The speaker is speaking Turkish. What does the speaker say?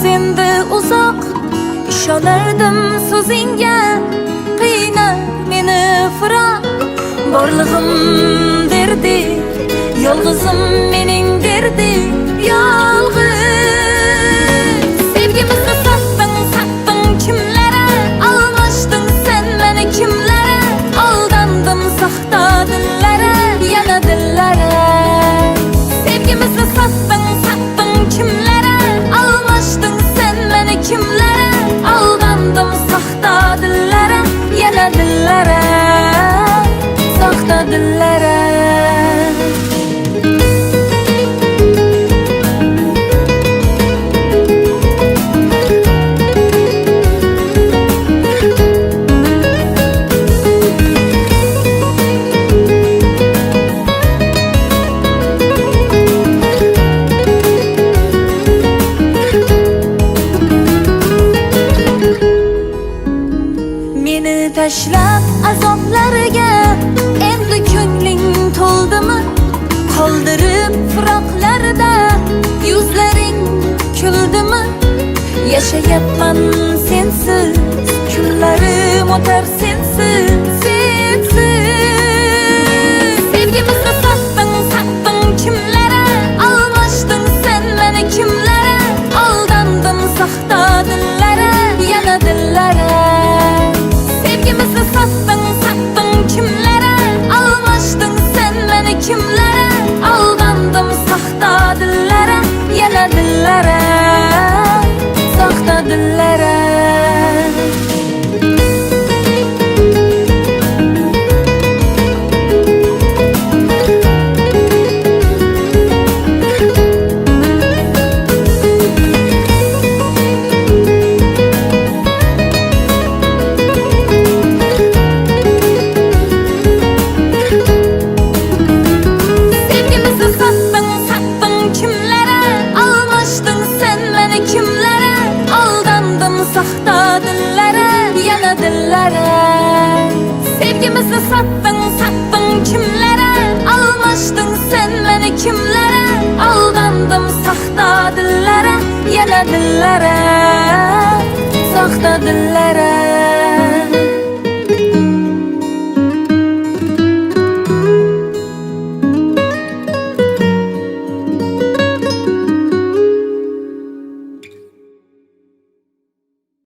sende uzak, ishonardim so'zingga. Qiynar meni firoq, borlig'im derdi, yolg'izim mening derdi, yolg'iz. Sevgimizni sattың kimlere, almashdың sen meni kimlere, aldandım saxta dillere, yana dillere. Sevgimizni sattың kimlere, almashdың sen meni kimlere, aldandım saxta dillere, yana dillere, saxta dillere. Meni tashlab azoblarga endi ko'ngling to'ldimi? Qoldirib firoqlarda yuzlaring kuldimi? Yashayapman sensiz, kunlarim o'tar sensiz, sensiz. Sevgimizni sattың kimlere, almashdың sen meni kimlere, aldandım saxta dillere, yana dillere. Sevgimizni sattың kimlere, almashdың sen meni kimlere, aldandım saxta dillere, yana dillere, saxta dillere. Saxta dillere, yana dillere. Sevgimizni sattың kimlere, almashdың sen meni kimlere, aldandım saxta dillere, yana dillere, saxta dillere.